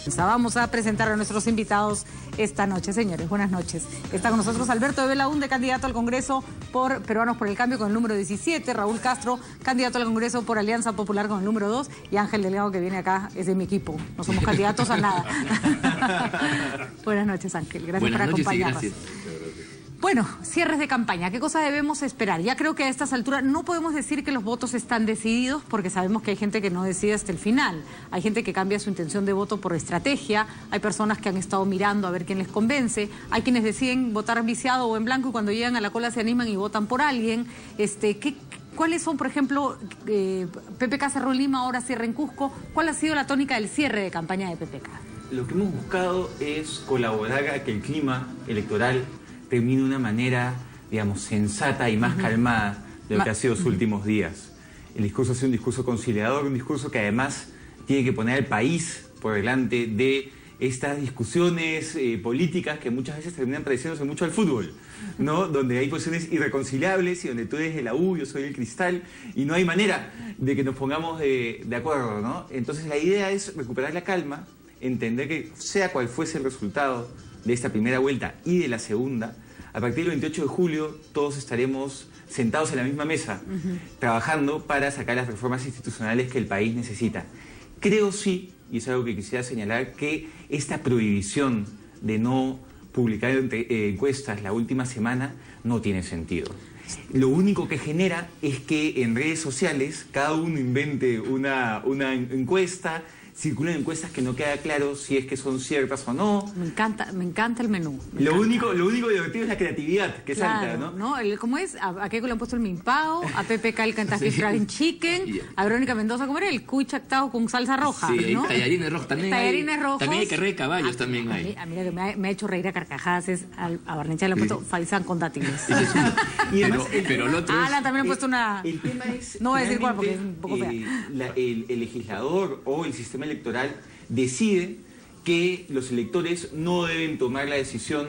confianza. Vamos a presentar a nuestros invitados esta noche, señores. Buenas noches. Está con nosotros Alberto de Belaúnde, candidato al Congreso por Peruanos por el Cambio con el número 17, Raúl Castro, candidato al Congreso por Alianza Popular con el número 2, y Ángel Delgado, que viene acá, es de mi equipo. No somos candidatos a nada. Buenas noches, Ángel. Gracias por acompañarnos. Bueno, cierres de campaña. ¿Qué cosas debemos esperar? Ya creo que a estas alturas no podemos decir que los votos están decididos, porque sabemos que hay gente que no decide hasta el final. Hay gente que cambia su intención de voto por estrategia. Hay personas que han estado mirando a ver quién les convence. Hay quienes deciden votar viciado o en blanco y cuando llegan a la cola se animan y votan por alguien. ¿Cuáles son, por ejemplo, PPK cerró en Lima, ahora cierra en Cusco? ¿Cuál ha sido la tónica del cierre de campaña de PPK? Lo que hemos buscado es colaborar a que el clima electoral termine de una manera, digamos, sensata y más calmada de lo que ha sido los últimos días. El discurso ha sido un discurso conciliador, un discurso que además tiene que poner al país por delante de estas discusiones políticas que muchas veces terminan pareciéndose mucho al fútbol, ¿no? Donde hay posiciones irreconciliables y donde tú eres de la U, yo soy el Cristal, y no hay manera de que nos pongamos de acuerdo, ¿no? Entonces la idea es recuperar la calma, entender que sea cual fuese el resultado de esta primera vuelta y de la segunda, a partir del 28 de julio todos estaremos sentados en la misma mesa, trabajando para sacar las reformas institucionales que el país necesita. Creo sí, y es algo que quisiera señalar, que esta prohibición de no publicar encuestas la última semana no tiene sentido. Lo único que genera es que en redes sociales cada uno invente una encuesta, circulan encuestas que no queda claro si es que son ciertas o no. Me encanta el menú. Lo único divertido es la creatividad que salta, ¿no? ¿Cómo es? A Keiko le han puesto el mimpao, a PPK el Kentucky Fried Chicken, a Verónica Mendoza, ¿cómo era? El cuy chactado con salsa roja, sí, ¿no? Tallarines rojos también. Tallarines rojos. También hay carrera de caballos, también hay. Mira que me ha hecho reír a carcajadas, a Barnechea le han puesto faisán con dátiles. Y además, pero el otro Alan también le han puesto una... El tema es... No voy a decir cuál porque es un poco fea. El legislador o el sistema electoral decide que los electores no deben tomar la decisión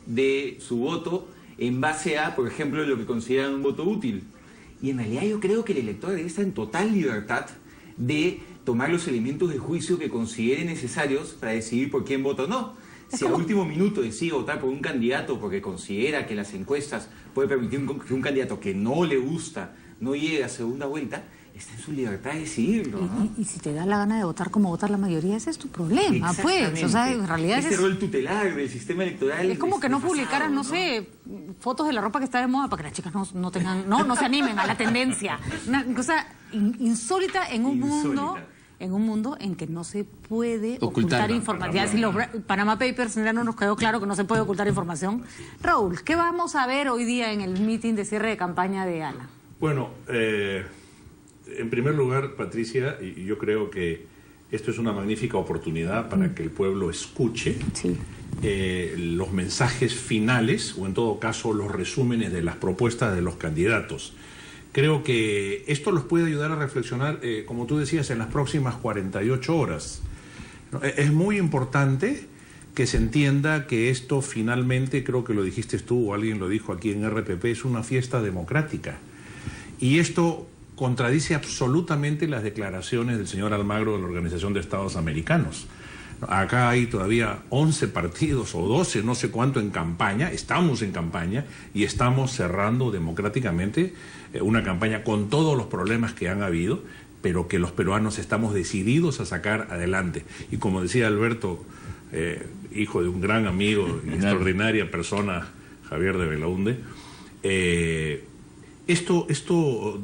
de su voto en base a, por ejemplo, lo que consideran un voto útil. Y en realidad yo creo que el elector debe estar en total libertad de tomar los elementos de juicio que considere necesarios para decidir por quién vota o no. Si a último minuto decide votar por un candidato porque considera que las encuestas pueden permitir que un candidato que no le gusta no llegue a segunda vuelta, está en su libertad de decidirlo, ¿no? Y si te da la gana de votar como vota la mayoría, ese es tu problema, pues. O sea, en realidad este rol tutelar del sistema electoral es como que no publicaras, no sé, fotos de la ropa que está de moda para que las chicas no tengan, no se animen a la tendencia. Una cosa insólita en un mundo en que no se puede ocultar información. Si los Panama Papers ya no nos quedó claro que no se puede ocultar información. Raúl, ¿qué vamos a ver hoy día en el meeting de cierre de campaña de ALA? Bueno, en primer lugar, Patricia, y yo creo que esto es una magnífica oportunidad para que el pueblo escuche los mensajes finales, o en todo caso los resúmenes de las propuestas de los candidatos. Creo que esto los puede ayudar a reflexionar, como tú decías, en las próximas 48 horas. Es muy importante que se entienda que esto finalmente, creo que lo dijiste tú o alguien lo dijo aquí en RPP, es una fiesta democrática. Y esto contradice absolutamente las declaraciones del señor Almagro de la Organización de Estados Americanos. Acá hay todavía 11 partidos o 12, no sé cuánto, en campaña, estamos en campaña y estamos cerrando democráticamente una campaña con todos los problemas que han habido, pero que los peruanos estamos decididos a sacar adelante. Y como decía Alberto, hijo de un gran amigo y extraordinaria persona, Javier de Belaúnde, esto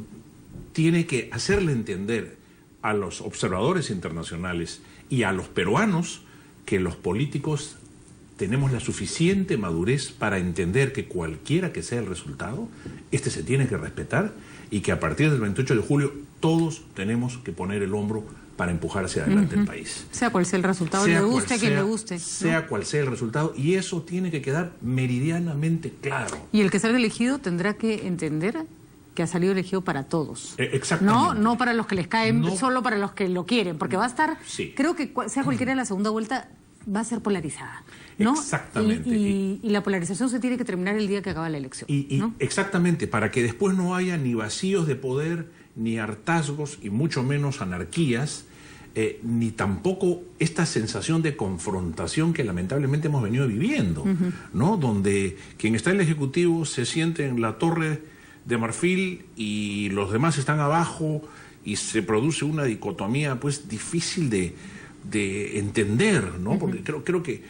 tiene que hacerle entender a los observadores internacionales y a los peruanos que los políticos tenemos la suficiente madurez para entender que cualquiera que sea el resultado, este se tiene que respetar y que a partir del 28 de julio todos tenemos que poner el hombro para empujar hacia adelante el país. Sea cual sea el resultado, le guste a quien le guste. Sea cual sea el resultado, y eso tiene que quedar meridianamente claro. Y el que salga elegido tendrá que entender que ha salido elegido para todos. Exactamente. No para los que les caen, solo para los que lo quieren, porque va a estar, creo que sea cualquiera de la segunda vuelta, va a ser polarizada, ¿no? Exactamente. Y la polarización se tiene que terminar el día que acaba la elección. ¿No? Exactamente, para que después no haya ni vacíos de poder, ni hartazgos, y mucho menos anarquías, ni tampoco esta sensación de confrontación que lamentablemente hemos venido viviendo, ¿no? Donde quien está en el Ejecutivo se siente en la Torre de Marfil y los demás están abajo, y se produce una dicotomía pues difícil de entender, ¿no? Porque creo que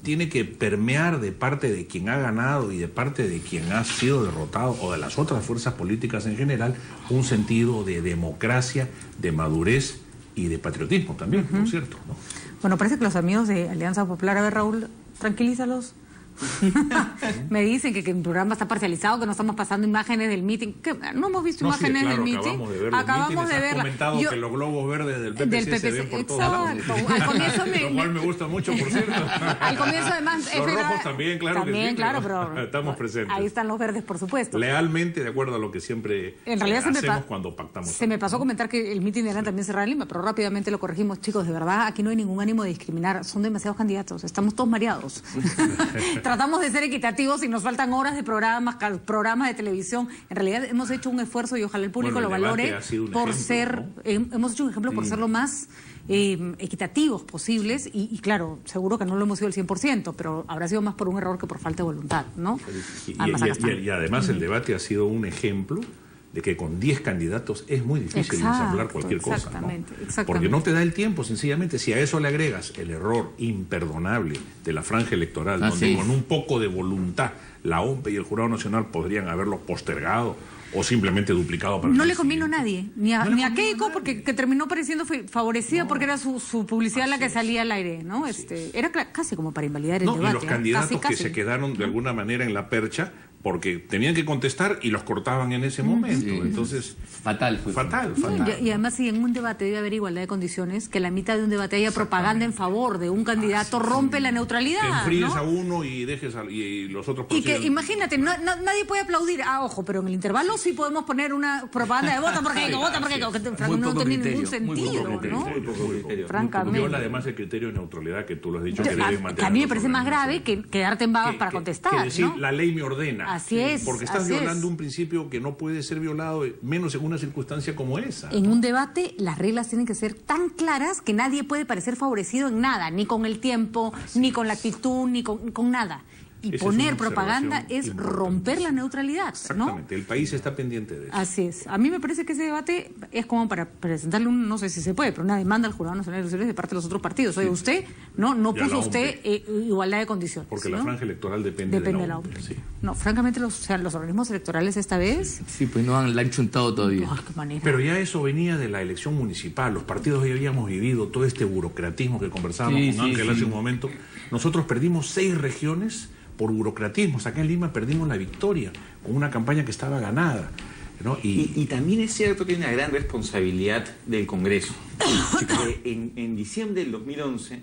tiene que permear de parte de quien ha ganado y de parte de quien ha sido derrotado, o de las otras fuerzas políticas en general, un sentido de democracia, de madurez y de patriotismo también, por cierto, ¿no? Bueno, parece que los amigos de Alianza Popular, a ver, Raúl, tranquilízalos. Me dicen que el programa está parcializado, que no estamos pasando imágenes del meeting. ¿Qué? ¿No hemos visto imágenes del meeting? Acabamos de verlo. Has comentado que los globos verdes del PPC se ven por todos lados. Al comienzo lo cual me gusta mucho, por cierto. Al comienzo, además... Los rojos también, claro que sí. Claro, pero estamos presentes. Ahí están los verdes, por supuesto. Lealmente, de acuerdo a lo que siempre hacemos cuando pactamos. Se me pasó a comentar que el meeting era también cerrado en Lima, pero rápidamente lo corregimos. Chicos, de verdad, aquí no hay ningún ánimo de discriminar. Son demasiados candidatos. Estamos todos mareados. Tratamos de ser equitativos y nos faltan horas de programas de televisión. En realidad hemos hecho un esfuerzo y ojalá el público lo valore por ser, hemos hecho un ejemplo por ser lo más equitativos posibles y claro, seguro que no lo hemos sido al 100%, pero habrá sido más por un error que por falta de voluntad, ¿no? Y además el debate ha sido un ejemplo de que con 10 candidatos es muy difícil ensamblar cualquier cosa, ¿no? Porque no te da el tiempo, sencillamente. Si a eso le agregas el error imperdonable de la franja electoral, donde con un poco de voluntad la OMPE y el Jurado Nacional podrían haberlo postergado o simplemente duplicado para... No le convino a nadie, ni a Keiko, porque que terminó pareciendo favorecida porque era su publicidad la que salía al aire, ¿no? Era casi como para invalidar el debate. Y los candidatos que se quedaron de alguna manera en la percha porque tenían que contestar y los cortaban en ese momento. Entonces, fatal. Y además, si en un debate debe haber igualdad de condiciones, que la mitad de un debate haya propaganda en favor de un candidato, rompe la neutralidad. Te enfríes a uno y dejes y los otros... Y que, imagínate, nadie puede aplaudir. Ojo, pero en el intervalo sí podemos poner una propaganda de vota porque no tiene ningún sentido, ¿no? Francamente. Viola además el criterio de neutralidad que tú lo has dicho que deben mantener. A mí me parece más grave que quedarte en babas para contestar, que decir, ¿no? La ley me ordena. Así es. Porque estás violando un principio que no puede ser violado, menos en una circunstancia como esa. En un debate, las reglas tienen que ser tan claras que nadie puede parecer favorecido en nada, ni con el tiempo, ni con la actitud, ni con nada. Y poner propaganda es romper la neutralidad, ¿no? Exactamente, el país está pendiente de eso. Así es. A mí me parece que ese debate es como para presentarle no sé si se puede, pero una demanda al Jurado Nacional de Elecciones de parte de los otros partidos. Oye, usted no puso usted igualdad de condiciones. Porque ¿no? la franja electoral depende de la OMPE. Sí. No, francamente, los organismos electorales esta vez... Sí, pues no la han chuntado todavía. Qué manera. Pero ya eso venía de la elección municipal. Los partidos ya habíamos vivido todo este burocratismo que conversábamos con Ángel hace un momento. Nosotros perdimos 6 regiones por burocratismos. Acá en Lima perdimos la victoria con una campaña que estaba ganada, ¿no? Y también es cierto que hay una gran responsabilidad del Congreso. En diciembre del 2011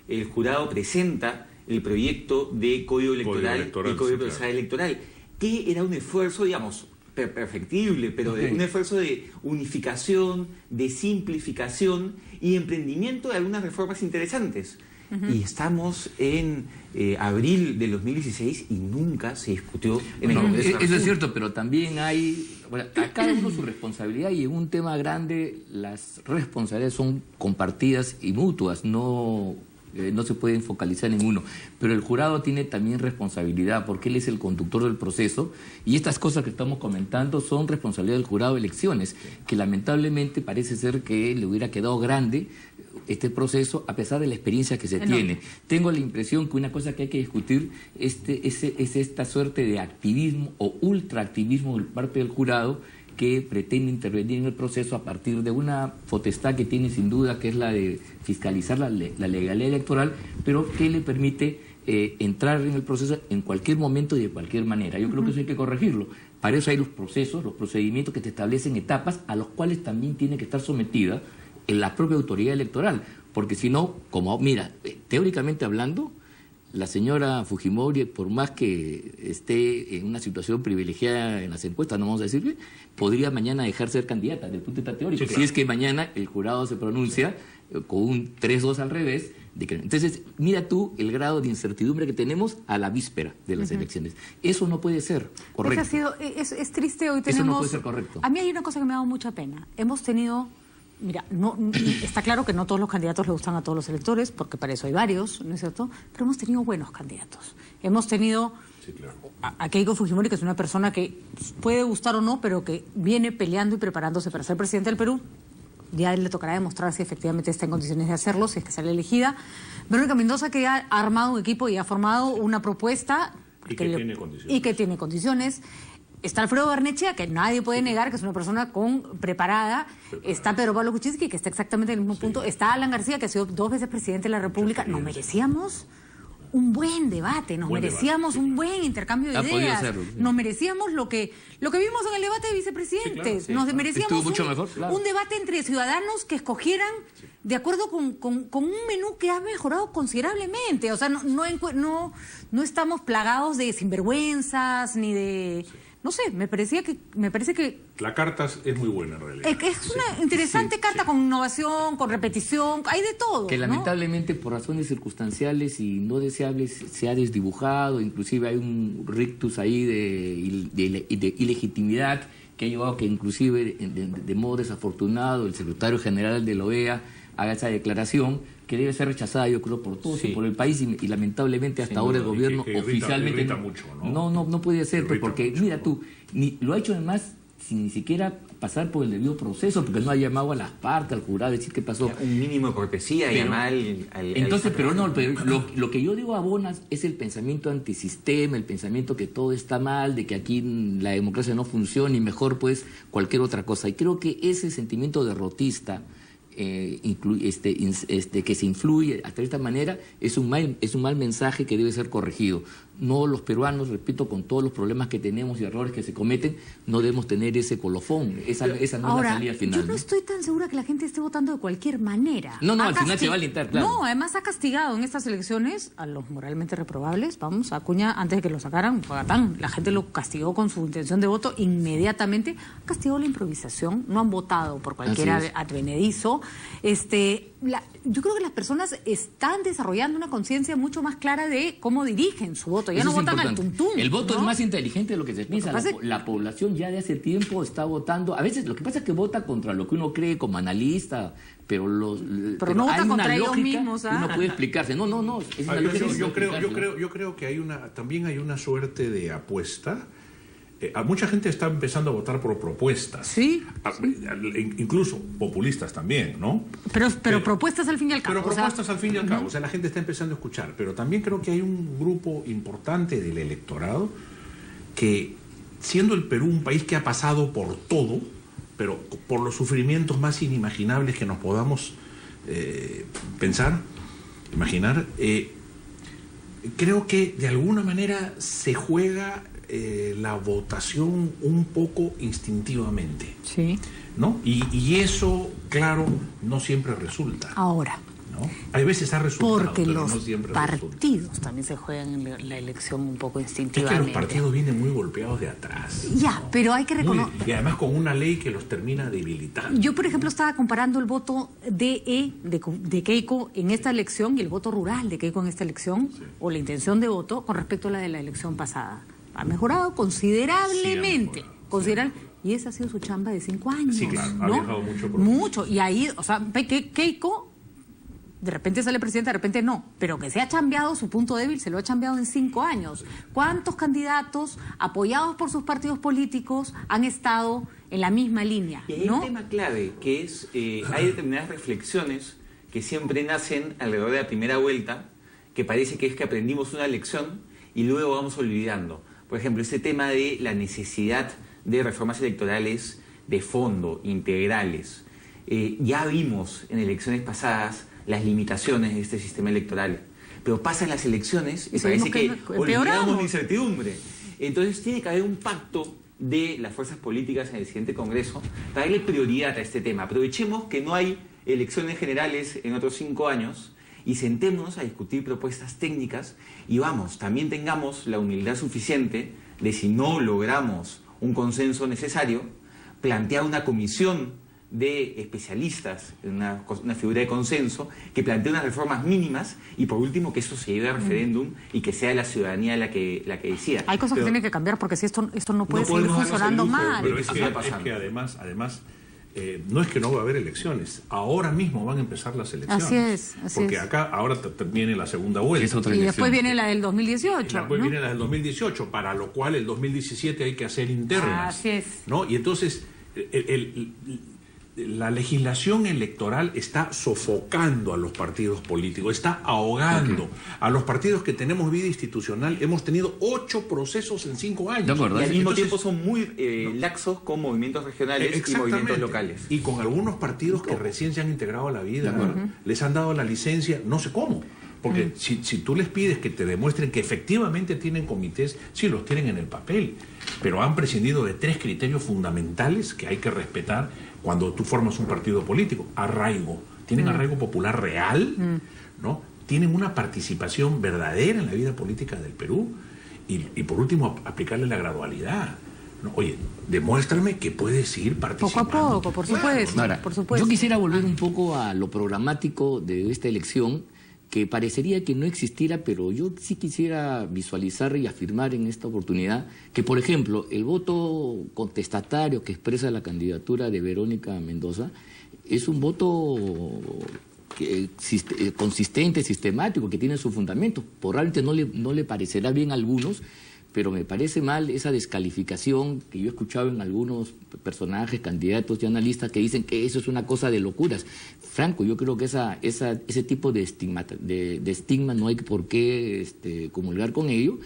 el jurado presenta el proyecto de Código Electoral y Código Procesal Electoral, que era un esfuerzo, digamos, perfectible, pero un esfuerzo de unificación, de simplificación y emprendimiento de algunas reformas interesantes. Y estamos en abril del 2016 y nunca se discutió en el Congreso. Eso es cierto, pero también hay... Bueno, a cada uno su responsabilidad, y en un tema grande las responsabilidades son compartidas y mutuas, no se pueden focalizar en uno. Pero el jurado tiene también responsabilidad porque él es el conductor del proceso, y estas cosas que estamos comentando son responsabilidad del jurado de elecciones, que lamentablemente parece ser que le hubiera quedado grande este proceso a pesar de la experiencia que se tiene. Tengo la impresión que una cosa que hay que discutir es esta suerte de activismo o ultraactivismo por parte del jurado que pretende intervenir en el proceso a partir de una potestad que tiene sin duda, que es la de fiscalizar la legalidad electoral, pero que le permite entrar en el proceso en cualquier momento y de cualquier manera. Yo creo que eso hay que corregirlo. Para eso hay los procesos, los procedimientos que te establecen etapas a los cuales también tiene que estar sometida en la propia autoridad electoral, porque si no, teóricamente hablando, la señora Fujimori, por más que esté en una situación privilegiada en las encuestas, no vamos a decirle, podría mañana dejar ser candidata desde el punto de vista teórico. Sí, claro. Si es que mañana el jurado se pronuncia con un 3-2 al revés. Entonces, mira tú el grado de incertidumbre que tenemos a la víspera de las elecciones. Eso no puede ser correcto. Es triste, hoy tenemos... Eso no puede ser correcto. A mí hay una cosa que me ha dado mucha pena. Hemos tenido Mira, está claro que no todos los candidatos le gustan a todos los electores, porque para eso hay varios, ¿no es cierto? Pero hemos tenido buenos candidatos. Hemos tenido a Keiko Fujimori, que es una persona que puede gustar o no, pero que viene peleando y preparándose para ser presidente del Perú. Ya a él le tocará demostrar si efectivamente está en condiciones de hacerlo, si es que sale elegida. Verónica Mendoza, que ha armado un equipo y ha formado una propuesta y que tiene condiciones. Está Alfredo Barnechea, que nadie puede negar que es una persona preparada. Está Pedro Pablo Kuczynski, que está exactamente en el mismo punto. Está Alan García, que ha sido 2 veces presidente de la República. Nos merecíamos un buen debate, nos merecíamos un buen intercambio de ideas. Nos merecíamos lo que vimos en el debate de vicepresidentes. Nos merecíamos un debate entre ciudadanos que escogieran de acuerdo con un menú que ha mejorado considerablemente. O sea, no estamos plagados de sinvergüenzas ni de... No sé, me parece que... La carta es muy buena en realidad. Es una interesante carta con innovación, con repetición, hay de todo. Que lamentablemente por razones circunstanciales y no deseables se ha desdibujado, inclusive hay un rictus ahí de ilegitimidad que ha llevado a que inclusive de modo desafortunado el secretario general de la OEA haga esa declaración que debe ser rechazada, yo creo, por todos y por el país, y lamentablemente hasta ahora el gobierno oficialmente mucho, no puede ser, porque mira tú, lo ha hecho además sin ni siquiera pasar por el debido proceso, porque no ha llamado a las partes, al jurado, a decir qué pasó. Un mínimo de cortesía, llamar entonces, pero lo que yo digo a Bonas es el pensamiento antisistema, el pensamiento que todo está mal, de que aquí la democracia no funciona y mejor pues cualquier otra cosa. Y creo que ese sentimiento derrotista que se influye hasta de esta manera es un mal mensaje que debe ser corregido. No, los peruanos, repito, con todos los problemas que tenemos y errores que se cometen, no debemos tener ese colofón, esa no es la salida final. Yo no estoy tan segura que la gente esté votando de cualquier manera. No, al final se va a alentar, claro. No, además ha castigado en estas elecciones a los moralmente reprobables. Vamos, a Acuña, antes de que lo sacaran, la gente lo castigó con su intención de voto inmediatamente. Ha castigado la improvisación, no han votado por cualquier advenedizo. Yo creo que las personas están desarrollando una conciencia mucho más clara de cómo dirigen su voto. Ya no votan al tuntún. El voto es más inteligente de lo que se piensa. La población ya de hace tiempo está votando. A veces lo que pasa es que vota contra lo que uno cree como analista, pero no vota contra ellos mismos. Uno puede explicarse. No. Es una yo creo que también hay una suerte de apuesta. Mucha gente está empezando a votar por propuestas. Sí. Incluso populistas también, ¿no? Pero propuestas al fin y al cabo. Pero propuestas al fin y al cabo. O sea, la gente está empezando a escuchar. Pero también creo que hay un grupo importante del electorado que, siendo el Perú un país que ha pasado por todo, pero por los sufrimientos más inimaginables que nos podamos imaginar, creo que de alguna manera se juega la votación un poco instintivamente. Sí. ¿No? Y eso, claro, no siempre resulta. Ahora. ¿No? Hay veces ha resultado, porque pero los no siempre partidos resulta. También se juegan en la elección un poco instintivamente. Es que los partidos vienen muy golpeados de atrás. Ya, ¿no? Pero hay que reconocer... Y además con una ley que los termina debilitando. Yo, por ejemplo, estaba comparando el voto de Keiko en esta elección y el voto rural de Keiko en esta elección, o la intención de voto, con respecto a la de la elección pasada. Ha mejorado considerablemente. Y esa ha sido su chamba de 5 años. Sí, claro, ¿no? ha viajado mucho. Mucho. Y ahí, o sea, Keiko, de repente sale presidenta, de repente no. Pero que se ha chambeado su punto débil, se lo ha chambeado en 5 años. ¿Cuántos candidatos apoyados por sus partidos políticos han estado en la misma línea? Y hay un tema clave, que es, hay determinadas reflexiones que siempre nacen alrededor de la primera vuelta, que parece que es que aprendimos una lección y luego vamos olvidando. Por ejemplo, ese tema de la necesidad de reformas electorales de fondo, integrales. Ya vimos en elecciones pasadas las limitaciones de este sistema electoral, pero pasan las elecciones y parece que olvidamos la incertidumbre. Entonces tiene que haber un pacto de las fuerzas políticas en el siguiente Congreso para darle prioridad a este tema. Aprovechemos que no hay elecciones generales en otros 5 años y sentémonos a discutir propuestas técnicas y también tengamos la humildad suficiente de, si no logramos un consenso necesario, plantear una comisión de especialistas, una figura de consenso, que plantee unas reformas mínimas y, por último, que eso se lleve a referéndum y que sea la ciudadanía la que decida. Hay cosas que tienen que cambiar porque si esto no puede seguir funcionando mal. Pero es que además no es que no va a haber elecciones, ahora mismo van a empezar las elecciones. Así es. Porque acá ahora viene la segunda vuelta. Es otra Y elección. después viene la del 2018. Después ¿no? viene la del 2018, para lo cual el 2017 hay que hacer internas. Así es. ¿No? Y entonces la legislación electoral está sofocando a los partidos políticos, está ahogando a los partidos que tenemos vida institucional. Hemos tenido 8 procesos en 5 años. De acuerdo. Y al mismo Entonces, tiempo son muy laxos con movimientos regionales y exactamente. movimientos locales. Y con algunos partidos que recién se han integrado a la vida, les han dado la licencia, no sé cómo. Porque si tú les pides que te demuestren que efectivamente tienen comités, sí los tienen en el papel, pero han prescindido de 3 criterios fundamentales que hay que respetar cuando tú formas un partido político. Arraigo. Tienen arraigo popular real, ¿no? Tienen una participación verdadera en la vida política del Perú. Y por último, aplicarle la gradualidad. ¿No? Oye, demuéstrame que puedes ir participando. Poco a poco, por supuesto. Ahora, por supuesto. yo quisiera volver un poco a lo programático de esta elección, que parecería que no existiera, pero yo sí quisiera visualizar y afirmar en esta oportunidad que, por ejemplo, el voto contestatario que expresa la candidatura de Verónica Mendoza es un voto consistente, sistemático, que tiene su fundamento. Probablemente no le parecerá bien a algunos, pero me parece mal esa descalificación que yo he escuchado en algunos personajes, candidatos y analistas que dicen que eso es una cosa de locuras. Franco, yo creo que ese tipo de estigma no hay por qué comulgar con ello.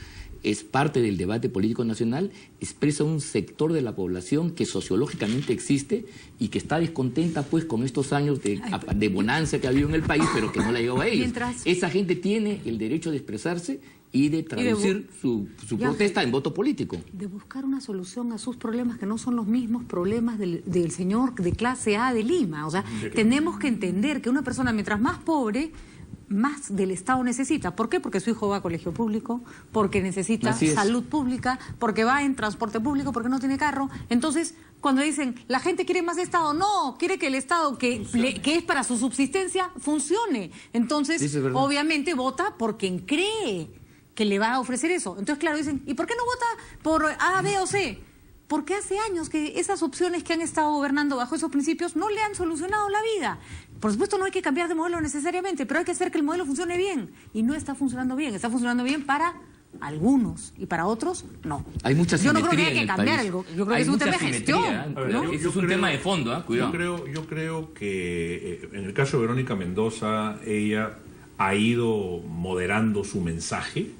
Es parte del debate político nacional, expresa un sector de la población que sociológicamente existe y que está descontenta pues con estos años de bonanza que ha habido en el país, pero que no le ha llegado a ellos. Esa gente tiene el derecho de expresarse y de traducir su protesta en voto político. De buscar una solución a sus problemas que no son los mismos problemas del señor de clase A de Lima. O sea, tenemos que entender que una persona mientras más pobre, más del Estado necesita. ¿Por qué? Porque su hijo va a colegio público, porque necesita salud pública, porque va en transporte público, porque no tiene carro. Entonces, cuando dicen, la gente quiere más Estado, no, quiere que el Estado, que es para su subsistencia, funcione. Entonces, obviamente, vota por quien cree que le va a ofrecer eso. Entonces, claro, dicen, ¿y por qué no vota por A, B o C? Porque hace años que esas opciones que han estado gobernando bajo esos principios no le han solucionado la vida. Por supuesto, no hay que cambiar de modelo necesariamente, pero hay que hacer que el modelo funcione bien. Y no está funcionando bien. Está funcionando bien para algunos y para otros, no. Hay mucha simetría. Yo no creo que haya que cambiar algo. Yo creo que es un tema de gestión. ¿No? Eso es un tema de fondo, cuidado. Yo creo que en el caso de Verónica Mendoza, ella ha ido moderando su mensaje,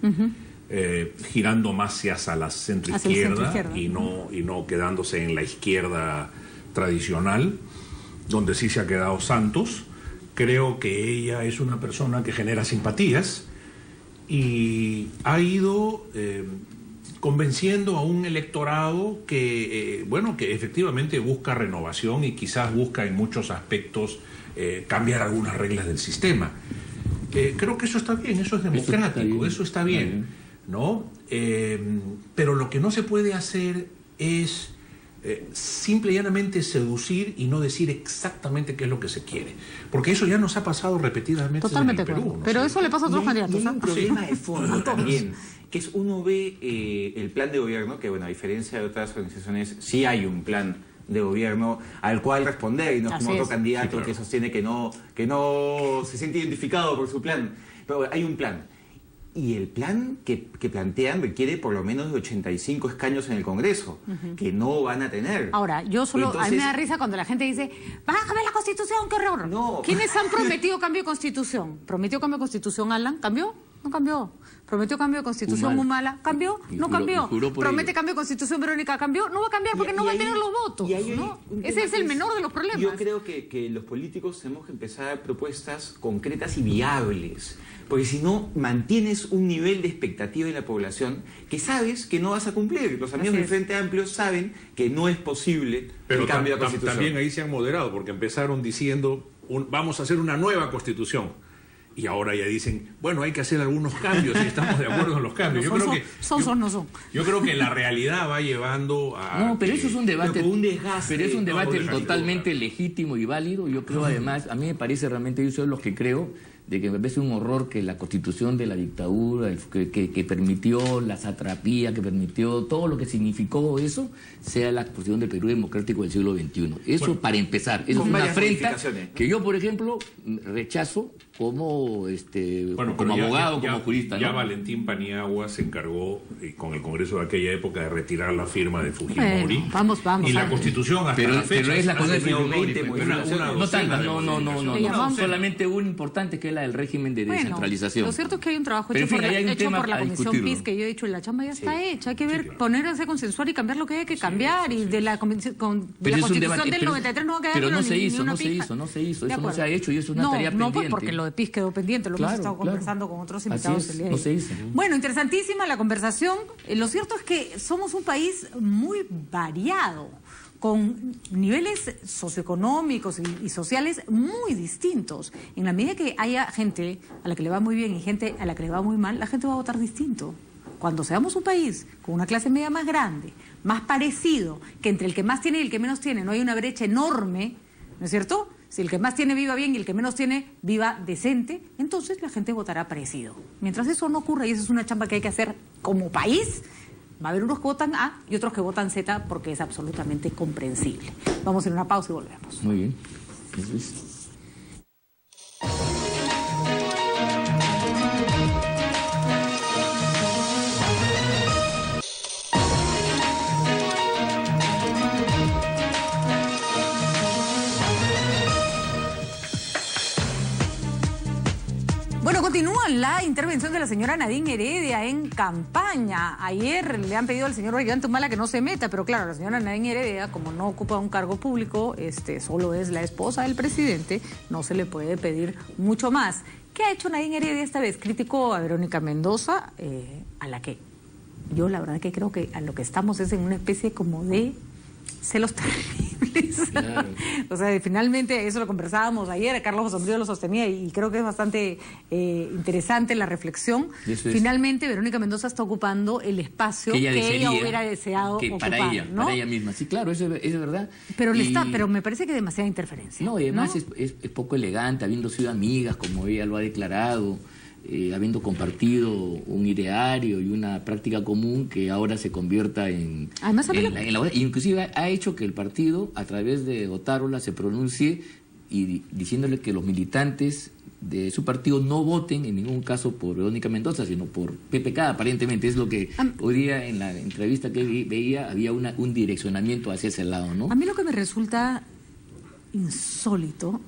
girando más hacia la centroizquierda y no quedándose en la izquierda tradicional, donde sí se ha quedado Santos. Creo que ella es una persona que genera simpatías y ha ido convenciendo a un electorado que, que efectivamente busca renovación y quizás busca en muchos aspectos cambiar algunas reglas del sistema. Creo que eso está bien, eso es democrático, eso está bien, ¿no? Pero lo que no se puede hacer es simple y llanamente seducir y no decir exactamente qué es lo que se quiere. Porque eso ya nos ha pasado repetidamente en el Perú. ¿No? Pero eso le pasa a otros candidatos. Hay un problema de fondo también, que es uno ve el plan de gobierno, que bueno, a diferencia de otras organizaciones, sí hay un plan de gobierno al cual responder, y no es como otro candidato que sostiene que no se siente identificado por su plan. Pero hay un plan. Y el plan que plantean requiere por lo menos de 85 escaños en el Congreso, que no van a tener. Ahora, a mí me da risa cuando la gente dice, ¡van a cambiar la Constitución, qué horror! No. ¿Quiénes han prometido cambio de Constitución? ¿Prometió cambio de Constitución, Alan? ¿Cambió? No cambió. ¿Prometió cambio de Constitución Humala? ¿Cambió? No cambió. ¿Promete cambio de Constitución Verónica? ¿Cambió? No va a cambiar porque no va a tener los votos. ¿no? Ese es el menor de los problemas. Yo creo que los políticos tenemos que empezar a dar propuestas concretas y viables. Porque si no, mantienes un nivel de expectativa en la población que sabes que no vas a cumplir. Los amigos del Frente Amplio saben que no es posible el cambio de Constitución. También ahí se han moderado, porque empezaron diciendo, vamos a hacer una nueva Constitución. Y ahora ya dicen, bueno, hay que hacer algunos cambios y estamos de acuerdo en los cambios. Yo creo que la realidad va llevando a... No, pero eso es un debate... un desgaste. Pero es un debate totalmente legítimo y válido. Yo creo, además, a mí me parece realmente, yo soy de los que creo de que me parece un horror que la constitución de la dictadura, que permitió la satrapía, que permitió todo lo que significó eso, sea la constitución del Perú democrático del siglo XXI. Eso, bueno, para empezar, eso es una afrenta que yo, por ejemplo, rechazo como, como abogado, como jurista, ¿no? Ya Valentín Paniagua se encargó con el Congreso de aquella época de retirar la firma de Fujimori. Bueno, vamos. Y la Constitución hasta la fecha... Pero es la cosa de Fujimori, no tantas, no, solamente una importante que es la del régimen de descentralización. Lo cierto es que hay un trabajo hecho por la Comisión PIS, que yo he dicho, la chamba ya está hecha. Hay que ver, ponerse a consensuar y cambiar lo que hay que cambiar. Y de la Constitución del 93 no va a quedar pero no se hizo, no se hizo, eso no se ha hecho y eso es una tarea pendiente. No, pues porque lo de PIS quedó pendiente, lo hemos estado conversando con otros invitados el día de hoy. No se hizo. Bueno, interesantísima la conversación. Lo cierto es que somos un país muy variado, con niveles socioeconómicos y sociales muy distintos. En la medida que haya gente a la que le va muy bien y gente a la que le va muy mal, la gente va a votar distinto. Cuando seamos un país con una clase media más grande, más parecido, que entre el que más tiene y el que menos tiene no hay una brecha enorme, ¿no es cierto? Si el que más tiene viva bien y el que menos tiene viva decente, entonces la gente votará parecido. Mientras eso no ocurra, y esa es una chamba que hay que hacer como país, va a haber unos que votan A y otros que votan Z porque es absolutamente comprensible. Vamos a ir a una pausa y volvemos. Muy bien. Entonces... Bueno, continúa la intervención de la señora Nadine Heredia en campaña. Ayer le han pedido al señor Ollanta-Humala que no se meta, pero claro, la señora Nadine Heredia, como no ocupa un cargo público, solo es la esposa del presidente, no se le puede pedir mucho más. ¿Qué ha hecho Nadine Heredia esta vez? Criticó a Verónica Mendoza, a la que yo la verdad que creo que a lo que estamos es en una especie como de celos terribles. Claro. O sea, finalmente, eso lo conversábamos ayer, Carlos Sombrío lo sostenía y creo que es bastante interesante la reflexión. Finalmente, Verónica Mendoza está ocupando el espacio que ella hubiera deseado ocupar, ¿no? Para ella misma. Sí, claro, eso es verdad. Pero, pero me parece que demasiada interferencia. No, y además es poco elegante, habiendo sido amigas, como ella lo ha declarado, habiendo compartido un ideario y una práctica común que ahora se convierta en inclusive ha hecho que el partido, a través de Otárola, se pronuncie y diciéndole que los militantes de su partido no voten en ningún caso por Verónica Mendoza, sino por PPK, aparentemente. Es lo que hoy día en la entrevista que veía había un direccionamiento hacia ese lado, ¿no? A mí lo que me resulta insólito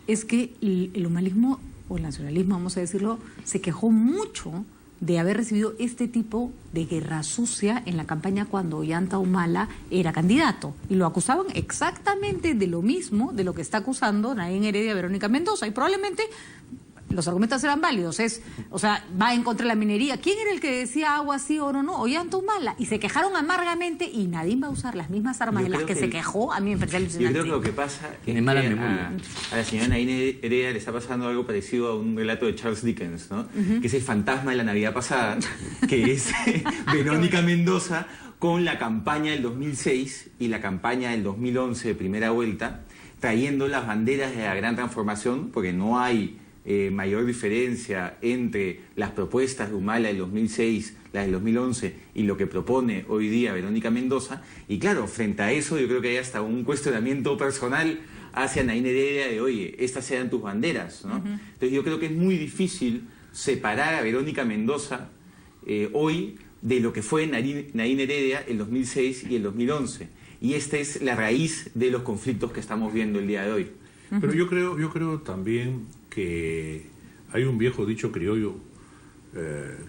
es que el humanismo o el nacionalismo, vamos a decirlo, se quejó mucho de haber recibido este tipo de guerra sucia en la campaña cuando Ollanta-Humala era candidato. Y lo acusaban exactamente de lo mismo de lo que está acusando Nadine Heredia a Verónica Mendoza. Y probablemente los argumentos eran válidos. O sea, va en contra de la minería. ¿Quién era el que decía agua sí, oro no? Ollanta-Humala. Y se quejaron amargamente y Nadine va a usar las mismas armas de las que se quejó. A mí me parece alucinante. Yo creo que lo que pasa es que a la señora Nadine Heredia le está pasando algo parecido a un relato de Charles Dickens, ¿no? Que es el fantasma de la Navidad pasada, que es Verónica Mendoza con la campaña del 2006 y la campaña del 2011 de primera vuelta, trayendo las banderas de la gran transformación, porque no hay mayor diferencia entre las propuestas de Humala del 2006, las del 2011 y lo que propone hoy día Verónica Mendoza. Y claro, frente a eso yo creo que hay hasta un cuestionamiento personal hacia Nadine Heredia de, oye, estas sean tus banderas, ¿no? Entonces yo creo que es muy difícil separar a Verónica Mendoza hoy de lo que fue Nadine Heredia el 2006 y el 2011. Y esta es la raíz de los conflictos que estamos viendo el día de hoy. Pero yo creo también que hay un viejo dicho criollo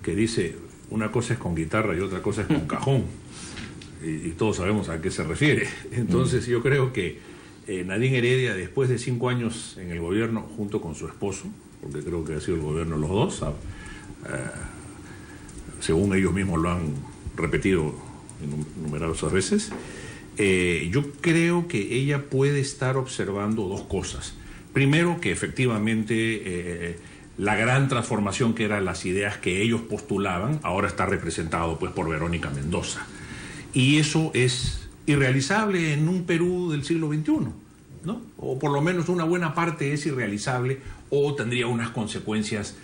que dice, una cosa es con guitarra y otra cosa es con cajón, y todos sabemos a qué se refiere. Entonces yo creo que Nadine Heredia, después de 5 años en el gobierno junto con su esposo, porque creo que ha sido el gobierno los dos, según ellos mismos lo han repetido numerosas veces, yo creo que ella puede estar observando dos cosas. Primero, que efectivamente la gran transformación que eran las ideas que ellos postulaban, ahora está representado pues por Verónica Mendoza. Y eso es irrealizable en un Perú del siglo XXI. ¿no? O por lo menos una buena parte es irrealizable o tendría unas consecuencias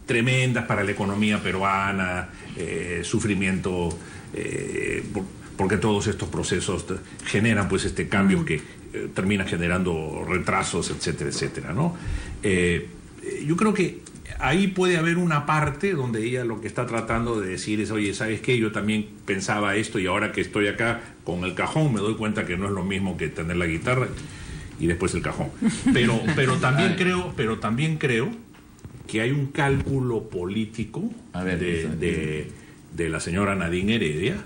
tremendas para la economía peruana, sufrimiento, porque todos estos procesos generan pues cambios que terminan generando retrasos, etcétera, etcétera, ¿no? Yo creo que ahí puede haber una parte donde ella lo que está tratando de decir es, oye, ¿sabes qué? Yo también pensaba esto y ahora que estoy acá con el cajón me doy cuenta que no es lo mismo que tener la guitarra y después el cajón. Pero también creo que hay un cálculo político de la señora Nadine Heredia,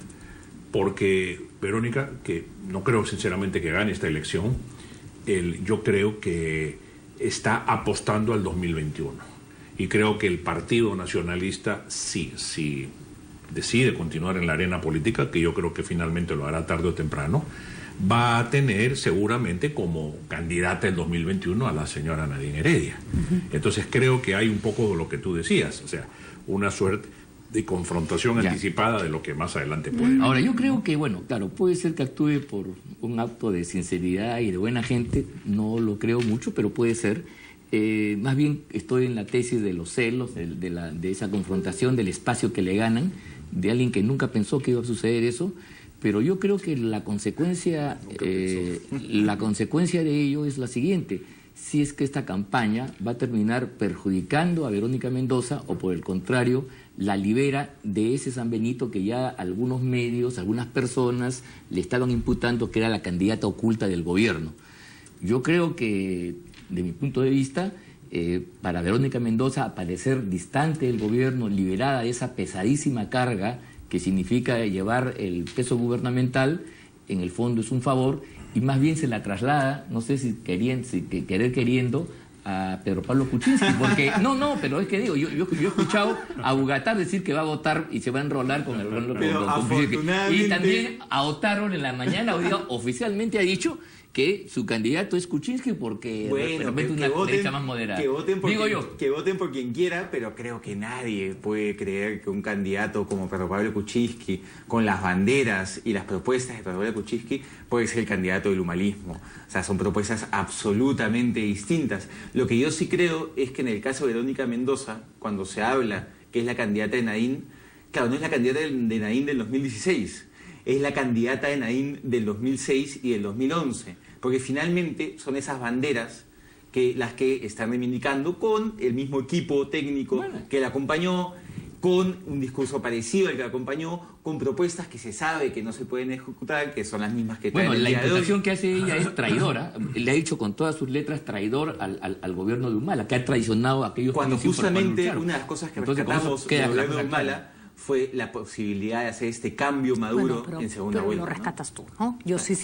porque Verónica, que no creo sinceramente que gane esta elección, yo creo que está apostando al 2021. Y creo que el Partido Nacionalista, si decide continuar en la arena política, que yo creo que finalmente lo hará tarde o temprano, va a tener seguramente como candidata el 2021 a la señora Nadine Heredia. Entonces creo que hay un poco de lo que tú decías, o sea, una suerte de confrontación anticipada de lo que más adelante puede haber. Ahora, yo creo que, bueno, claro, puede ser que actúe por un acto de sinceridad y de buena gente, no lo creo mucho, pero puede ser. Más bien estoy en la tesis de los celos, de esa confrontación, del espacio que le ganan, de alguien que nunca pensó que iba a suceder eso, pero yo creo que la consecuencia de ello es la siguiente: si es que esta campaña va a terminar perjudicando a Verónica Mendoza o por el contrario la libera de ese San Benito que ya algunos medios, algunas personas le estaban imputando que era la candidata oculta del gobierno. Yo creo que, de mi punto de vista, para Verónica Mendoza aparecer distante del gobierno, liberada de esa pesadísima carga que significa llevar el peso gubernamental, en el fondo es un favor, y más bien se la traslada, no sé si queriendo, a Pedro Pablo Kuczynski, porque pero es que digo, yo he escuchado a Bugatar decir que va a votar y se va a enrolar con Kuczynski, y también a Otárola en la mañana hoy día oficialmente ha dicho que su candidato es Kuczynski porque realmente una derecha más moderada. Que voten por quien quiera, pero creo que nadie puede creer que un candidato como Pedro Pablo Kuczynski, con las banderas y las propuestas de Pedro Pablo Kuczynski, puede ser el candidato del humanismo. O sea, son propuestas absolutamente distintas. Lo que yo sí creo es que en el caso de Verónica Mendoza, cuando se habla que es la candidata de Nadine, claro, no es la candidata de Nadine del 2016, es la candidata de Nadine del 2006 y del 2011. Porque finalmente son esas banderas las que están reivindicando con el mismo equipo técnico que la acompañó, con un discurso parecido al que la acompañó, con propuestas que se sabe que no se pueden ejecutar, que son las mismas que traen el día de hoy. La imputación que hace ella es traidora, le ha dicho con todas sus letras traidor al gobierno de Humala, que ha traicionado a aquellos cuando justamente una de las cosas que rescatamos del gobierno de Humala fue la posibilidad de hacer este cambio maduro en segunda vuelta. Lo rescatas tú, ¿no? Yo sí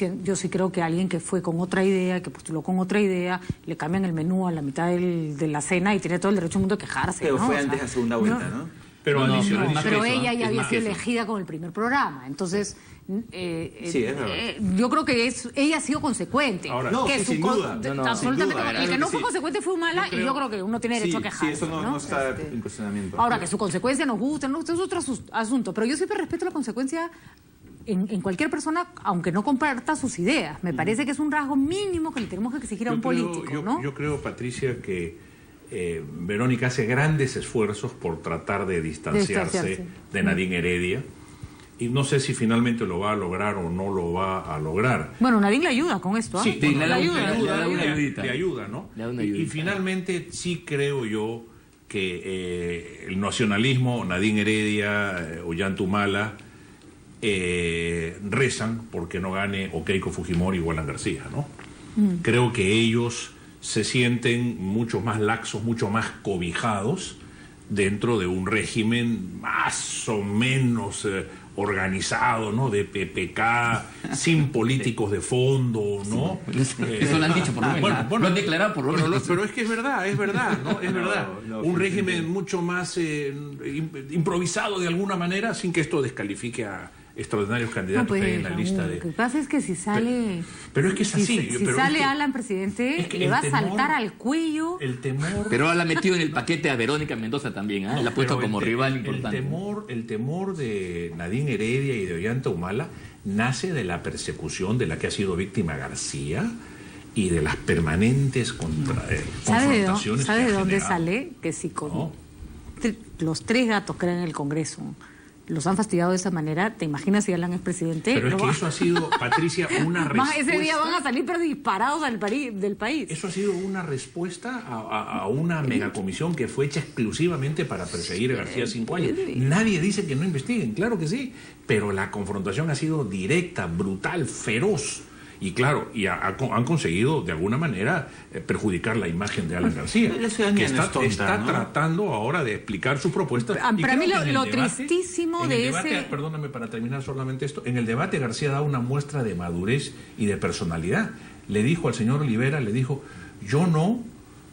creo que alguien que fue con otra idea, que postuló con otra idea, le cambian el menú a la mitad de la cena y tiene todo el derecho del mundo a quejarse. Pero ¿no? fue antes de la segunda vuelta, ¿no? Pero ella ya había sido elegida con el primer programa, entonces yo creo que ella ha sido consecuente. Ahora, sin duda. Absolutamente. El que no fue consecuente fue Humala, y yo creo que uno tiene derecho a quejarse. Sí, eso no está en cuestionamiento. Ahora, que su consecuencia nos guste, no, es otro asunto, pero yo siempre respeto la consecuencia en cualquier persona, aunque no comparta sus ideas. Me parece que es un rasgo mínimo que le tenemos que exigir a un político, ¿no? Yo creo, Patricia, que Verónica hace grandes esfuerzos por tratar de distanciarse de Nadine Heredia, y no sé si finalmente lo va a lograr o no lo va a lograr. Bueno, Nadine le ayuda con esto, ¿eh? Sí, le ayuda, ¿no? Y finalmente sí creo yo que el nacionalismo, Nadine Heredia, Ollanta Humala, rezan porque no gane o Keiko Fujimori o Alan García, ¿no? Creo que ellos se sienten mucho más laxos, mucho más cobijados dentro de un régimen más o menos organizado, ¿no? De PPK, sin políticos de fondo, ¿no? Eso lo han dicho por lo menos. Lo han declarado por lo menos. Pero es que es verdad, ¿no? Es verdad. Un régimen mucho más improvisado de alguna manera, sin que esto descalifique a extraordinarios candidatos que hay en la lista de... Lo que pasa es que si sale... Pero es que es así. Si sale Alan presidente, le va a saltar al cuello... El temor... Pero la ha metido en el paquete a Verónica Mendoza también, ¿eh? La ha puesto como rival importante. El temor de Nadine Heredia y de Ollanta Humala nace de la persecución de la que ha sido víctima García y de las permanentes confrontaciones. ¿Sabe de dónde generado. sale? Que si con los 3 gatos que eran en el Congreso los han fastidiado de esa manera, ¿te imaginas si Alan es presidente? Pero es que eso ha sido, Patricia, una respuesta... Ese día van a salir pero disparados del país. Eso ha sido una respuesta a una megacomisión que fue hecha exclusivamente para perseguir a García 5 años. Nadie dice que no investiguen, claro que sí, pero la confrontación ha sido directa, brutal, feroz. Y claro, han conseguido de alguna manera perjudicar la imagen de Alan García, que está tratando ahora de explicar sus propuestas. Para mí lo tristísimo de ese... Perdóname, para terminar solamente esto, en el debate García da una muestra de madurez y de personalidad. Le dijo al señor Olivera, yo no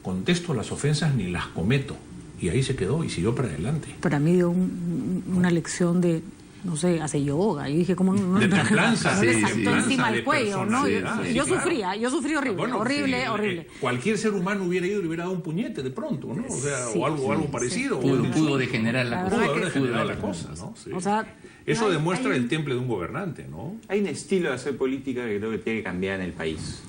contesto las ofensas ni las cometo. Y ahí se quedó y siguió para adelante. Para mí dio una lección de... no sé, hace yoga. Y dije, ¿cómo no? De templanza, no le saltó encima del cuello, ¿no? Yo sufrí horrible, bueno, horrible. Cualquier ser humano hubiera ido y le hubiera dado un puñete de pronto, ¿no? O sea, o algo parecido. Pudo degenerar la cosa. Pudo haber degenerado la cosa, ¿no? Sí. O sea, eso demuestra el temple de un gobernante, ¿no? Hay un estilo de hacer política que creo que tiene que cambiar en el país,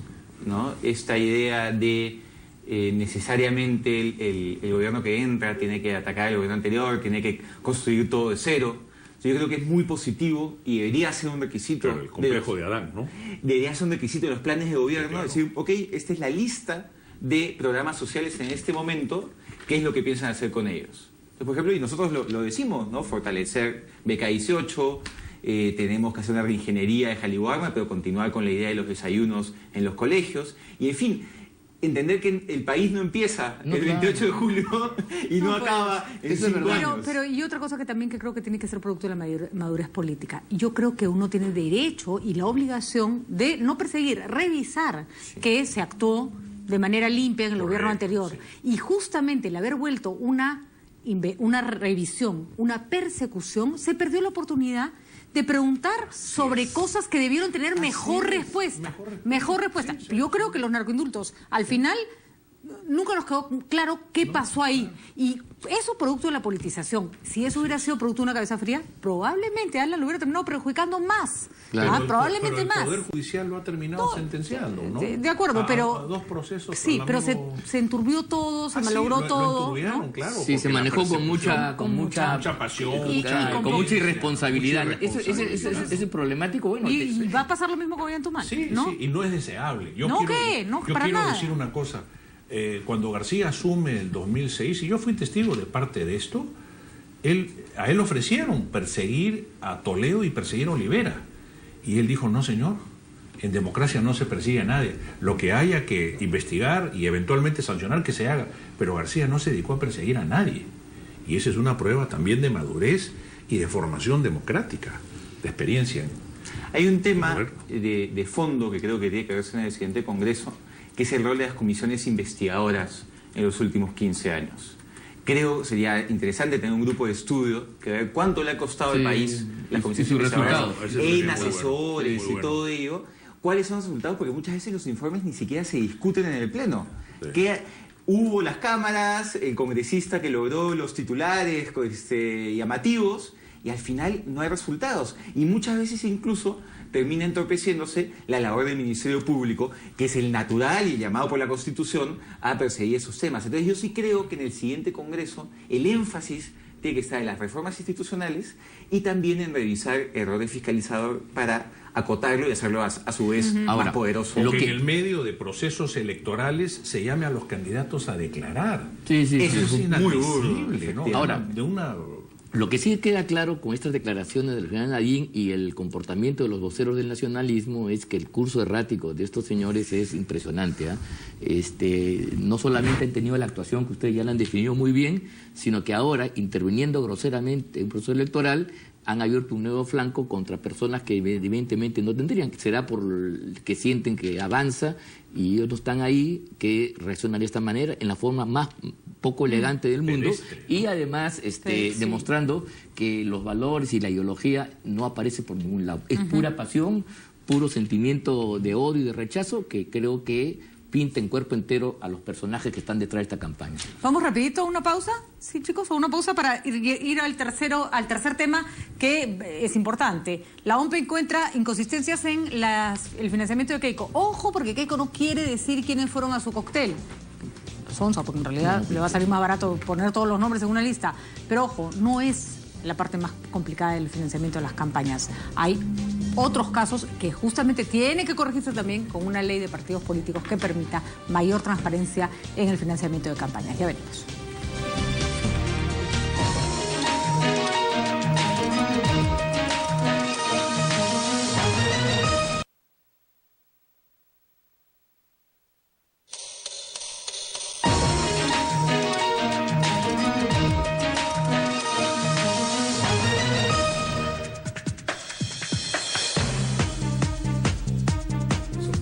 ¿no? Esta idea de necesariamente el gobierno que entra tiene que atacar al gobierno anterior, tiene que construir todo de cero. Yo creo que es muy positivo y debería ser un requisito. Pero el complejo de Adán, ¿no? Debería ser un requisito de los planes de gobierno, claro. Decir, ok, esta es la lista de programas sociales en este momento, ¿qué es lo que piensan hacer con ellos? Entonces, por ejemplo, y nosotros lo decimos, ¿no? Fortalecer Beca 18, tenemos que hacer una reingeniería de Jaliboarma, pero continuar con la idea de los desayunos en los colegios, y en fin... Entender que el país no empieza el 28 de julio y no acaba en 5 años. Pero y otra cosa que también creo que tiene que ser producto de la madurez política. Yo creo que uno tiene derecho y la obligación de no perseguir, revisar que se actuó de manera limpia en el gobierno anterior. Sí. Y justamente el haber vuelto una revisión, una persecución, se perdió la oportunidad de preguntar sobre cosas que debieron tener mejor respuesta. Sí. Yo creo que los narcoindultos, al final, nunca nos quedó claro qué pasó ahí. Y eso producto de la politización. Si eso hubiera sido producto de una cabeza fría, probablemente Alan lo hubiera terminado perjudicando más. Claro. Probablemente más. El Poder Judicial lo ha terminado sentenciando, ¿no? De acuerdo, pero... A 2 procesos. Sí, pero se enturbió todo, se malogró todo. ¿no? Claro, sí, se manejó con mucha pasión. Con mucha irresponsabilidad. Ese es problemático. Bueno, y va a pasar lo mismo con Ollantumala, ¿no? Sí, y no es deseable. Yo para quiero nada. decir una cosa. Cuando García asume el 2006, y yo fui testigo de parte de esto, a él ofrecieron perseguir a Toledo y perseguir a Olivera. Y él dijo, no señor, en democracia no se persigue a nadie. Lo que haya que investigar y eventualmente sancionar, que se haga. Pero García no se dedicó a perseguir a nadie. Y esa es una prueba también de madurez y de formación democrática, de experiencia. Hay un tema de fondo que creo que tiene que verse en el siguiente Congreso, que es el rol de las comisiones investigadoras en los últimos 15 años. Creo que sería interesante tener un grupo de estudio que ver cuánto le ha costado al país las comisiones investigadoras en asesores y todo ello. ¿Cuáles son los resultados? Porque muchas veces los informes ni siquiera se discuten en el Pleno. Que hubo las cámaras, el congresista que logró los titulares llamativos, y al final no hay resultados. Y muchas veces incluso termina entorpeciéndose la labor del Ministerio Público, que es el natural y llamado por la Constitución a perseguir esos temas. Entonces yo sí creo que en el siguiente Congreso el énfasis tiene que estar en las reformas institucionales y también en revisar errores fiscalizador para acotarlo y hacerlo a su vez más poderoso. Lo que en el medio de procesos electorales se llame a los candidatos a declarar. Eso es inadmisible, ¿no? Ahora, lo que sí queda claro con estas declaraciones del general Nadine y el comportamiento de los voceros del nacionalismo es que el curso errático de estos señores es impresionante. No solamente han tenido la actuación que ustedes ya la han definido muy bien, sino que ahora, interviniendo groseramente en un proceso electoral, han abierto un nuevo flanco contra personas que evidentemente no tendrían. Será por que sienten que avanza y ellos no están ahí, que reaccionan de esta manera, en la forma más poco elegante del mundo, y además demostrando que los valores y la ideología no aparecen por ningún lado. Es pura pasión, puro sentimiento de odio y de rechazo, que creo que pinta en cuerpo entero a los personajes que están detrás de esta campaña. Vamos rapidito a una pausa, sí chicos, a una pausa para ir al tercer tema que es importante. La OMP encuentra inconsistencias en el financiamiento de Keiko. Ojo, porque Keiko no quiere decir quiénes fueron a su cóctel. Sonsa, porque en realidad le va a salir más barato poner todos los nombres en una lista. Pero ojo, no es la parte más complicada del financiamiento de las campañas. Hay otros casos que justamente tienen que corregirse también con una ley de partidos políticos que permita mayor transparencia en el financiamiento de campañas. Ya veremos.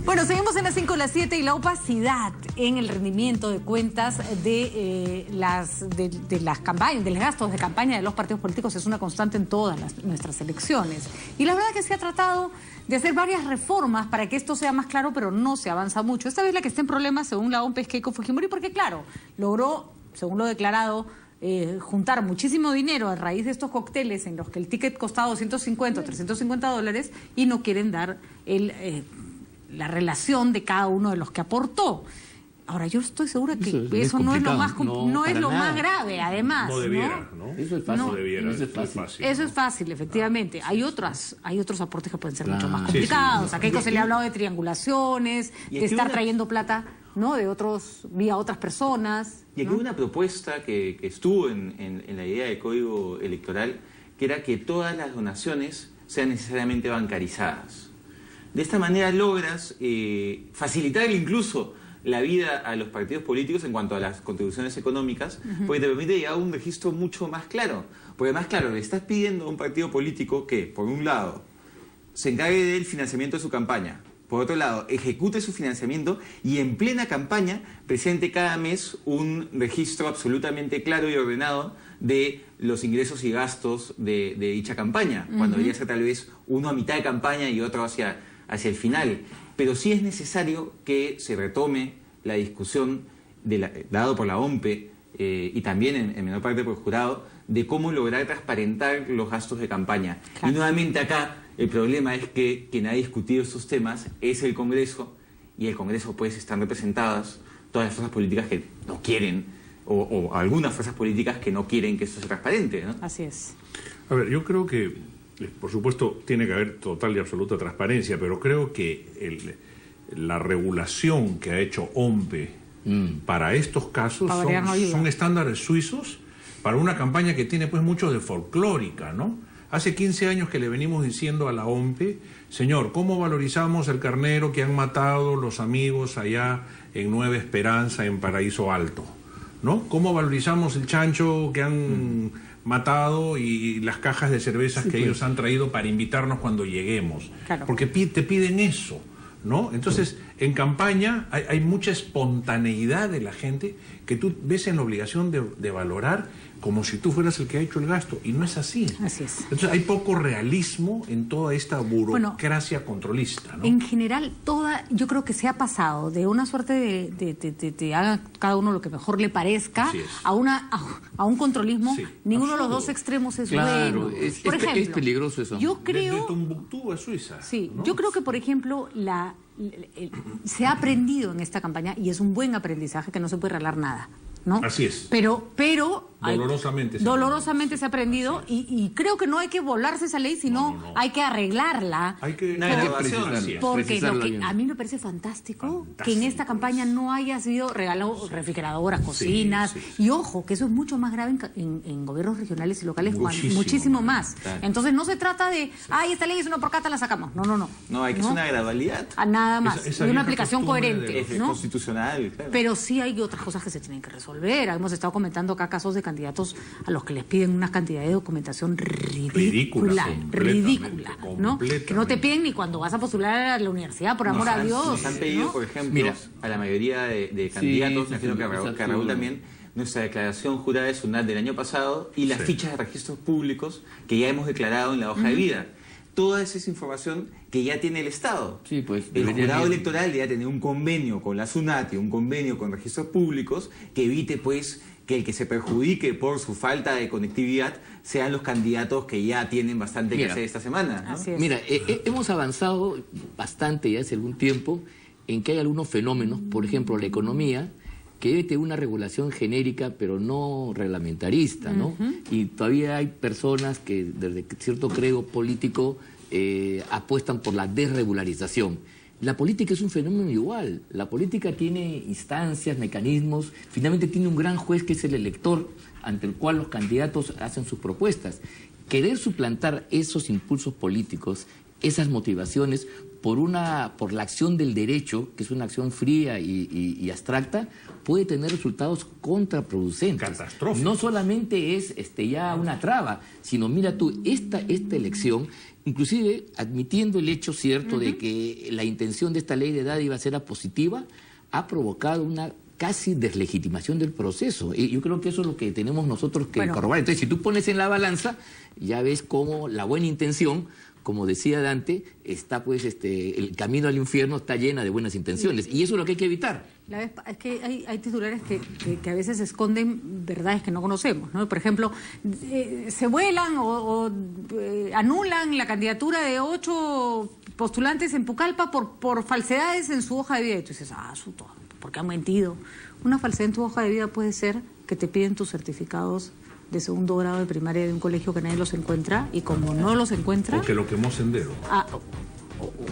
Bueno, seguimos en las 5 a las 7 y la opacidad en el rendimiento de cuentas de las campañas, de los gastos de campaña de los partidos políticos es una constante en todas nuestras elecciones. Y la verdad es que se ha tratado de hacer varias reformas para que esto sea más claro, pero no se avanza mucho. Esta vez la que está en problemas, según la OMP, es Keiko Fujimori, porque claro, logró, según lo declarado, juntar muchísimo dinero a raíz de estos cócteles en los que el ticket costaba 250 o 350 dólares y no quieren dar la relación de cada uno de los que aportó. Ahora, yo estoy segura que eso no es lo más, no es lo más grave, además. No debiera, ¿no? Eso es fácil. No debiera, eso es fácil. Eso es fácil, efectivamente. Hay otros aportes que pueden ser mucho más complicados. A Keiko se le ha hablado de triangulaciones, de estar trayendo plata, ¿no?, de otros, vía otras personas. Y aquí hay una propuesta que estuvo en la idea de código electoral, que era que todas las donaciones sean necesariamente bancarizadas. De esta manera logras facilitar incluso la vida a los partidos políticos en cuanto a las contribuciones económicas, porque te permite llegar a un registro mucho más claro. Porque más claro, le estás pidiendo a un partido político que, por un lado, se encargue del financiamiento de su campaña, por otro lado, ejecute su financiamiento y en plena campaña presente cada mes un registro absolutamente claro y ordenado de los ingresos y gastos de dicha campaña, cuando debería ser tal vez uno a mitad de campaña y otro hacia el final. Pero sí es necesario que se retome la discusión dado por la OMP y también en menor parte por el jurado, de cómo lograr transparentar los gastos de campaña. Claro. Y nuevamente acá el problema es que quien ha discutido estos temas es el Congreso, y el Congreso pues están representadas todas las fuerzas políticas que no quieren, o algunas fuerzas políticas que no quieren que esto sea transparente, ¿no? Así es. A ver, yo creo que, por supuesto, tiene que haber total y absoluta transparencia, pero creo que la regulación que ha hecho OMP para estos casos son estándares suizos para una campaña que tiene pues mucho de folclórica, ¿no? Hace 15 años que le venimos diciendo a la OMP, señor, ¿cómo valorizamos el carnero que han matado los amigos allá en Nueva Esperanza, en Paraíso Alto? ¿No? ¿Cómo valorizamos el chancho que han matado y las cajas de cervezas que ellos han traído para invitarnos cuando lleguemos? Claro. Porque te piden eso, ¿no? Entonces, en campaña hay mucha espontaneidad de la gente que tú ves en la obligación de valorar como si tú fueras el que ha hecho el gasto, y no es así. Así es. Entonces hay poco realismo en toda esta burocracia controlista, ¿no? En general, yo creo que se ha pasado de una suerte de haga cada uno lo que mejor le parezca a un controlismo. Sí, ninguno de los dos extremos es bueno. Por ejemplo, es peligroso eso. Yo creo, desde Tombuctú a Suiza. Sí, ¿no? Yo creo que, por ejemplo, se ha aprendido en esta campaña, y es un buen aprendizaje, que no se puede regalar nada, ¿no? Así es. Pero dolorosamente se ha aprendido, y creo que no hay que volarse esa ley, sino hay que arreglarla. Hay que porque a mí me parece fantástico que en esta campaña no haya sido regalado refrigeradoras, cocinas, y ojo, que eso es mucho más grave en gobiernos regionales y locales, muchísimo más. Claro. Entonces no se trata de, esta ley es una porcata, la sacamos. No, hay que hacer una gradualidad. Nada más, y una aplicación coherente, ¿no? Constitucional, claro. Pero sí hay otras cosas que se tienen que resolver. Hemos estado comentando acá casos de candidatos a los que les piden una cantidad de documentación ridícula, ¿no? Que no te piden ni cuando vas a postular a la universidad, por amor a Dios. Nos han pedido, por ejemplo, a la mayoría de candidatos, imagino que a Raúl también, nuestra declaración jurada de SUNAT del año pasado y las fichas de registros públicos que ya hemos declarado en la hoja de vida. toda esa información que ya tiene el Estado. Sí, pues, el debería jurado ir. electoral debe tener un convenio con la SUNAT y un convenio con registros públicos que evite, pues, que el que se perjudique por su falta de conectividad sean los candidatos que ya tienen bastante que hacer esta semana, ¿no? Así es. Mira, hemos avanzado bastante ya hace algún tiempo en que hay algunos fenómenos, por ejemplo, la economía, que debe tener una regulación genérica, pero no reglamentarista, ¿no? Y todavía hay personas que, desde cierto credo político, apuestan por la desregularización. La política es un fenómeno igual. La política tiene instancias, mecanismos, finalmente tiene un gran juez que es el elector, ante el cual los candidatos hacen sus propuestas. Querer suplantar esos impulsos políticos, esas motivaciones, por la acción del derecho, que es una acción fría y abstracta, puede tener resultados contraproducentes. Catastróficos. No solamente es ya una traba, sino mira tú, esta elección, inclusive admitiendo el hecho cierto de que la intención de esta ley de dádiva era positiva, ha provocado una casi deslegitimación del proceso. Y yo creo que eso es lo que tenemos nosotros que corroborar. Entonces, si tú pones en la balanza, ya ves cómo la buena intención, como decía Dante, está pues el camino al infierno está llena de buenas intenciones. Y eso es lo que hay que evitar. Es que hay titulares que a veces esconden verdades que no conocemos, ¿no? Por ejemplo, se vuelan o anulan la candidatura de 8 postulantes en Pucallpa por falsedades en su hoja de vida. Y tú dices, ¿por qué han mentido? Una falsedad en tu hoja de vida puede ser que te piden tus certificados de segundo grado de primaria de un colegio que nadie los encuentra, y como no los encuentra... O que lo quemó Sendero.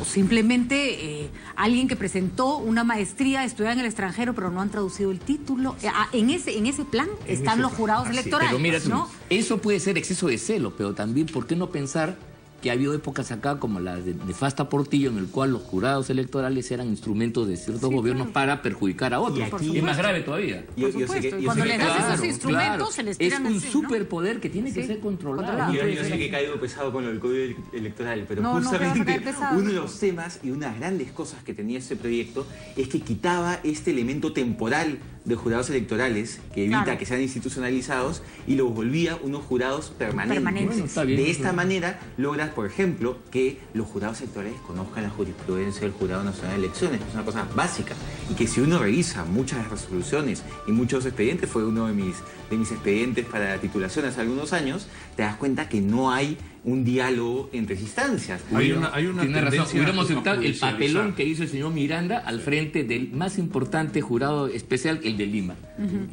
O simplemente alguien que presentó una maestría, estudiada en el extranjero, pero no han traducido el título. En ese plan están los jurados electorales. Pero mira tú, ¿no? Eso puede ser exceso de celo, pero también, ¿por qué no pensar que ha habido épocas acá como la de Fasta Portillo, en el cual los jurados electorales eran instrumentos de ciertos gobiernos para perjudicar a otros? Aquí Es más grave todavía. Por supuesto, y cuando les das esos instrumentos se les tiran es un encima, ¿no? superpoder que tiene que ser controlado. Yo sé que he caído pesado con el código electoral, pero No, no, justamente te vas a caer pesado. uno de los temas y unas grandes cosas que tenía este proyecto es que quitaba este elemento temporal de jurados electorales que evita que sean institucionalizados y los volvía unos jurados permanentes. Bueno, está bien, De esta manera logras, por ejemplo, que los jurados electorales conozcan la jurisprudencia del Jurado Nacional de Elecciones, que es una cosa básica, y que si uno revisa muchas resoluciones y muchos expedientes, fue uno de mis expedientes para la titulación hace algunos años, te das cuenta que no hay un diálogo entre instancias. Hay una Tiene razón, tendencia hubiéramos a aceptado el judicializar. papelón que hizo el señor Miranda al frente del más importante jurado especial, el de Lima.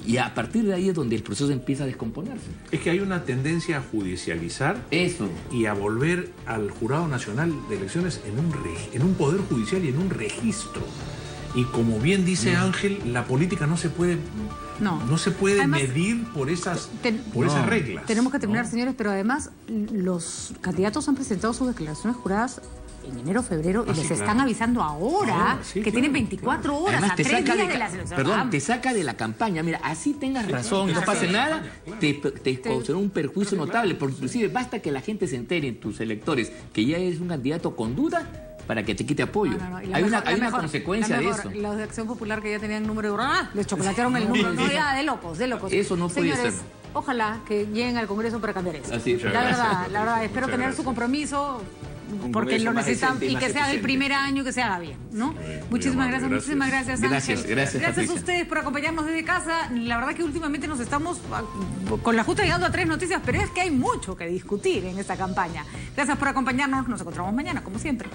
Y a partir de ahí es donde el proceso empieza a descomponerse. Es que hay una tendencia a judicializar Eso. y a volver al Jurado Nacional de Elecciones en un poder judicial y en un registro. Y como bien dice Ángel, la política no se puede Además, medir por esas reglas. Tenemos que terminar, señores, pero además los candidatos han presentado sus declaraciones juradas en enero, febrero, y les están avisando ahora que tienen 24 horas, Además, a 3 días de las elecciones. Perdón, te saca de la campaña. Mira, así tengas razón y no pase nada, te causará un perjuicio notable. Porque inclusive basta que la gente se entere, en tus electores, que ya eres un candidato con duda, para que te quite apoyo. Hay una consecuencia de eso. Los de Acción Popular que ya tenían número de... les chocolatearon el número. No, ya, de locos. Eso no puede Señores, ser. Ojalá que lleguen al Congreso para cambiar eso. Así es. La verdad, espero tener su compromiso, porque lo necesitan, y que sea el primer año que se haga bien, ¿no? Muchísimas gracias, Ángel. Gracias a ustedes por acompañarnos desde casa. La verdad que últimamente nos estamos con la justa llegando a 3 noticias, pero es que hay mucho que discutir en esta campaña. Gracias por acompañarnos, nos encontramos mañana, como siempre.